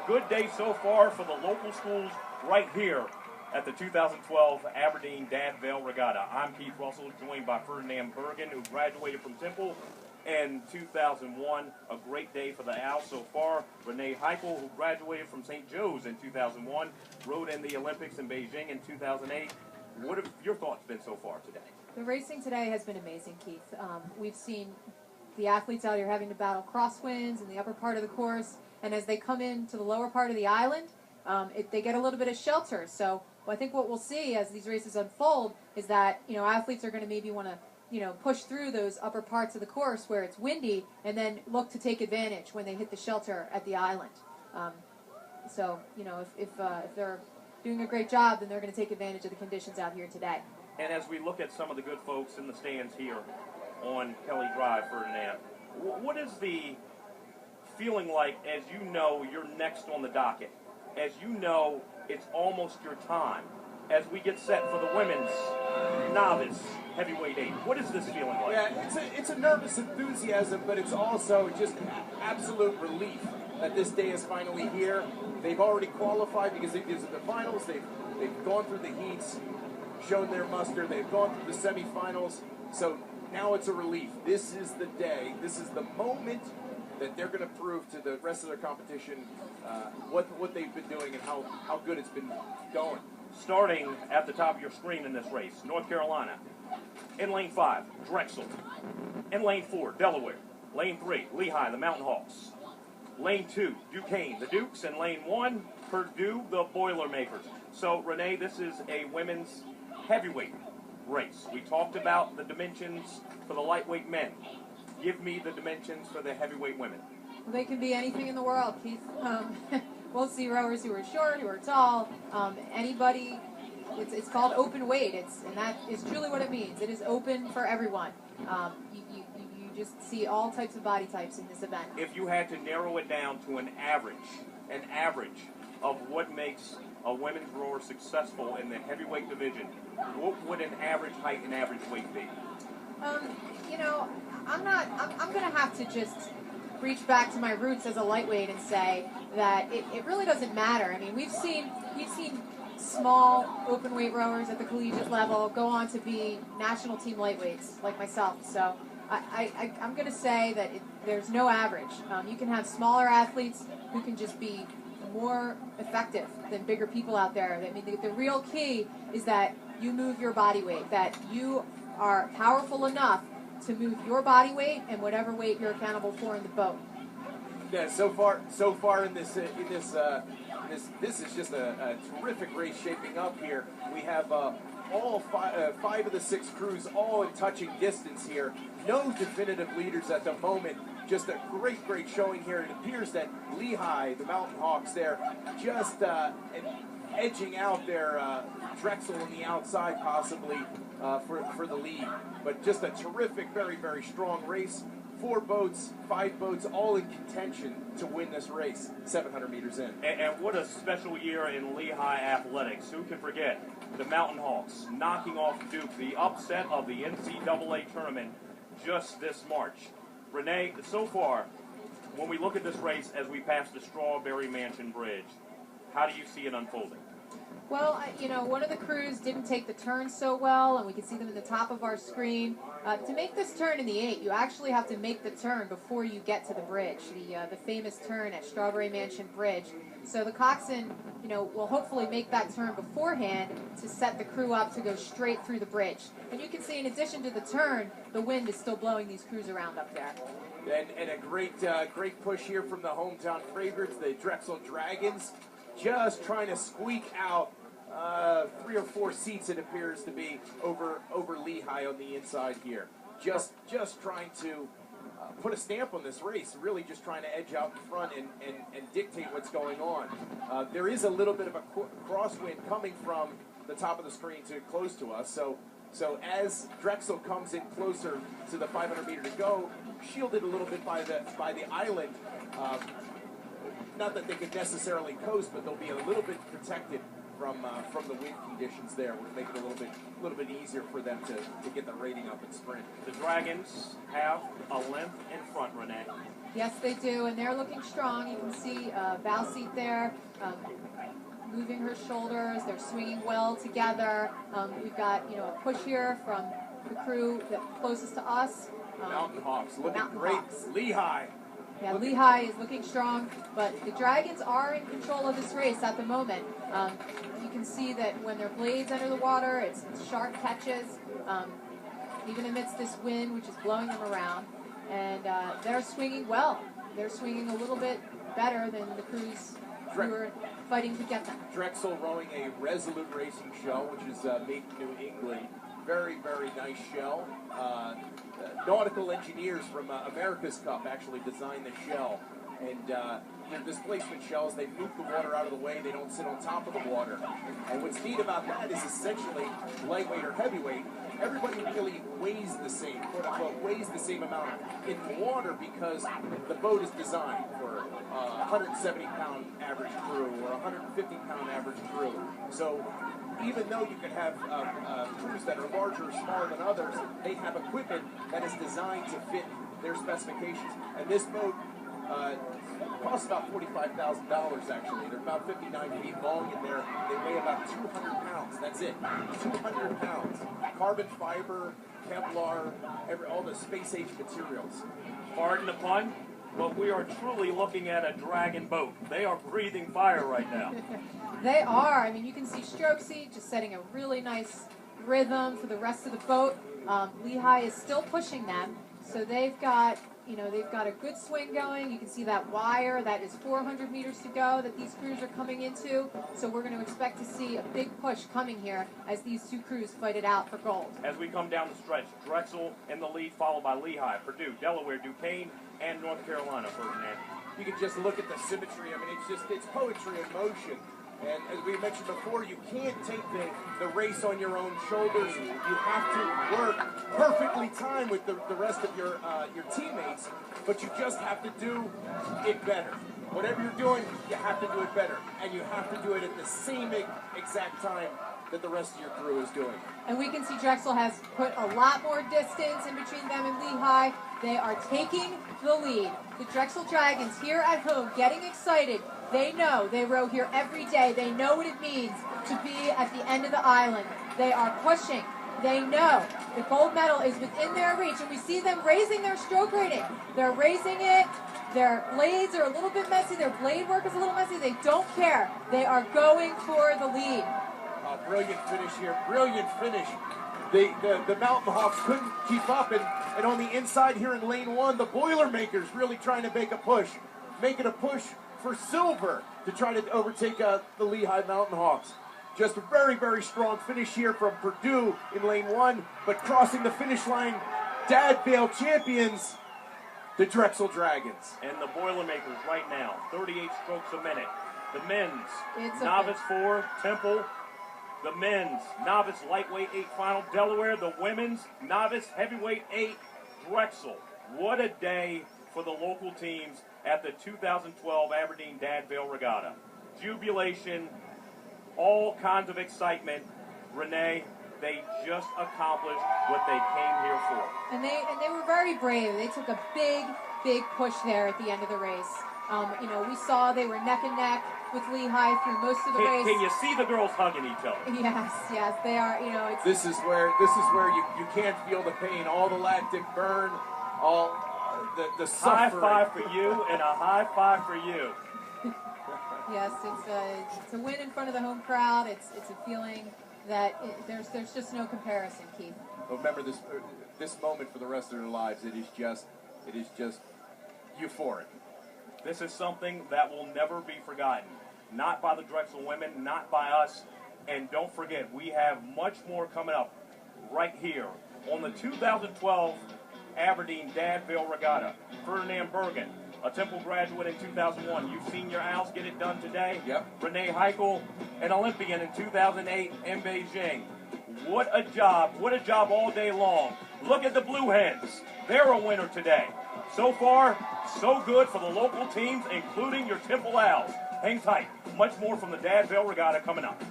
good day so far for the local schools right here at the 2012 Aberdeen Vail Regatta. I'm Keith Russell, joined by Ferdinand Bergen, who graduated from Temple in 2001. A great day for the Owls so far. Renee Heichel, who graduated from St. Joe's in 2001, rode in the Olympics in Beijing in 2008. What have your thoughts been so far today? The racing today has been amazing, Keith. We've seen the athletes out here having to battle crosswinds in the upper part of the course, and as they come into the lower part of the island, they get a little bit of shelter. So I think what we'll see as these races unfold is that athletes are going to maybe want to push through those upper parts of the course where it's windy, and then look to take advantage when they hit the shelter at the island. So if they're doing a great job, then they're going to take advantage of the conditions out here today. And as we look at some of the good folks in the stands here on Kelly Drive, Ferdinand, what is the feeling like as you're next on the docket, as it's almost your time, as we get set for the women's novice heavyweight 8? What is this feeling like? Yeah, it's a nervous enthusiasm, but it's also just absolute relief that this day is finally here. They've already qualified because these are the finals. They've gone through the heats, shown their muster. They've gone through the semifinals. So now it's a relief. This is the day. This is the moment that they're going to prove to the rest of their competition what they've been doing and how good it's been going. Starting at the top of your screen in this race, North Carolina. In lane 5, Drexel. In lane 4, Delaware. Lane 3, Lehigh, the Mountain Hawks. Lane 2, Duquesne, the Dukes. And lane 1, Purdue, the Boilermakers. So, Renee, this is a women's heavyweight race. We talked about the dimensions for the lightweight men. Give me the dimensions for the heavyweight women. Well, they can be anything in the world, Keith. We'll see rowers who are short, who are tall, anybody. It's called open weight, and that is truly what it means. It is open for everyone. You just see all types of body types in this event. If you had to narrow it down to an average of what makes a women's rower successful in the heavyweight division, what would an average height and average weight be? I'm going to have to just reach back to my roots as a lightweight and say that it really doesn't matter. I mean, we've seen small open weight rowers at the collegiate level go on to be national team lightweights like myself. So I'm going to say that there's no average. You can have smaller athletes who can just be more effective than bigger people out there. I mean, the real key is that you move your body weight, that you are powerful enough to move your body weight and whatever weight you're accountable for in the boat. Yeah, so far in this is just a terrific race shaping up here. We have all five of the 6 crews all in touching distance here. No definitive leaders at the moment. Just a great showing here. It appears that Lehigh, the Mountain Hawks there, just edging out their Drexel on the outside possibly for the lead. But just a terrific, very strong race. 4 boats, 5 boats, all in contention to win this race, 700 meters in. And what a special year in Lehigh athletics. Who can forget the Mountain Hawks knocking off Duke, the upset of the NCAA tournament just this March. Renee, so far, when we look at this race as we pass the Strawberry Mansion Bridge, how do you see it unfolding? Well, one of the crews didn't take the turn so well, and we can see them at the top of our screen. To make this turn in the 8, you actually have to make the turn before you get to the bridge, the famous turn at Strawberry Mansion Bridge. So the coxswain, will hopefully make that turn beforehand to set the crew up to go straight through the bridge. And you can see, in addition to the turn, the wind is still blowing these crews around up there. And a great push here from the hometown favorites, the Drexel Dragons, just trying to squeak out 3 or 4 seats, it appears to be, over Lehigh on the inside here. Just trying to put a stamp on this race, really just trying to edge out in front and dictate what's going on. There is a little bit of a crosswind coming from the top of the screen to close to us, so as Drexel comes in closer to the 500 meter to go, shielded a little bit by the island, not that they could necessarily coast, but they'll be a little bit protected from the wind conditions there, which make it a little bit easier for them to get the rating up and sprint. The Dragons have a length in front, Renee. Yes, they do, and they're looking strong. You can see Val Seat there, moving her shoulders. They're swinging well together. We've got a push here from the crew that closest to us. Mountain Hawks looking Mountain great. Hawks. Lehigh. Yeah, Lehigh is looking strong, but the Dragons are in control of this race at the moment. You can see that when their blades enter the water, it's sharp catches, even amidst this wind, which is blowing them around. And they're swinging well. They're swinging a little bit better than the crews who are fighting to get them. Drexel rowing a Resolute Racing shell, which is made in New England. Very, very nice shell. Nautical engineers from America's Cup actually designed the shell. And they're displacement shells. They move the water out of the way. They don't sit on top of the water. And what's neat about that is essentially lightweight or heavyweight. Everybody really weighs the same, quote unquote, weighs the same amount in the water because the boat is designed for 170-pound average crew or 150-pound average crew. So even though you could have crews that are larger or smaller than others, they have equipment that is designed to fit their specifications. And this boat costs about $45,000 actually. They're about 59 feet long in there. They weigh about 200 pounds. That's it. 200 pounds. Carbon fiber, Kevlar, all the space age materials. Pardon the pun, but we are truly looking at a dragon boat. They are breathing fire right now. They are. I mean, you can see Strokesy just setting a really nice rhythm for the rest of the boat. Lehigh is still pushing them, so they've got a good swing going. You can see that wire. That is 400 meters to go that these crews are coming into. So we're going to expect to see a big push coming here as these two crews fight it out for gold. As we come down the stretch, Drexel in the lead, followed by Lehigh, Purdue, Delaware, Duquesne, and North Carolina, Ferdinand. You can just look at the symmetry. I mean, it's poetry in motion. And as we mentioned before, you can't take the race on your own shoulders. You have to work perfectly timed with the rest of your teammates, but you just have to do it better. Whatever you're doing, you have to do it better. And you have to do it at the same exact time that the rest of your crew is doing. And we can see Drexel has put a lot more distance in between them and Lehigh. They are taking the lead. The Drexel Dragons here at home getting excited. They know they row here every day. They know what it means to be at the end of the island. They are pushing. They know the gold medal is within their reach, and we see them raising their stroke rating. They're raising it. Their blades are a little bit messy. Their blade work is a little messy. They don't care. They are going for the lead. Brilliant finish here. Brilliant finish. The Mountain Hawks couldn't keep up, and on the inside here in lane one, the Boilermakers really trying to make a push. Making a push for silver to try to overtake the Lehigh Mountain Hawks. Just a very, very strong finish here from Purdue in lane one, but crossing the finish line, Vail champions, the Drexel Dragons. And the Boilermakers right now, 38 strokes a minute. The men's novice 4, Temple. The men's novice lightweight 8 final, Delaware. The women's novice heavyweight 8, Drexel. What a day for the local teams at the 2012 Aberdeen Vail Regatta. Jubilation, all kinds of excitement. Renee, they just accomplished what they came here for. And they were very brave. They took a big push there at the end of the race. We saw they were neck and neck with Lehigh through most of the race. Can you see the girls hugging each other? Yes, they are. This is where you can't feel the pain, all the lactic burn, all the suffering. High five for you and a high five for you. Yes, it's a win in front of the home crowd. It's a feeling that there's just no comparison, Keith. Remember this moment for the rest of their lives. It is just euphoric. This is something that will never be forgotten. Not by the Drexel women, not by us. And don't forget, we have much more coming up right here on the 2012 Aberdeen Vail Regatta. Ferdinand Bergen, a Temple graduate in 2001. You've seen your Owls get it done today. Yep. Renee Heichel, an Olympian in 2008 in Beijing. What a job all day long. Look at the Blue Hens. They're a winner today. So far, so good for the local teams, including your Temple Owls. Hang tight. Much more from the Vail Regatta coming up.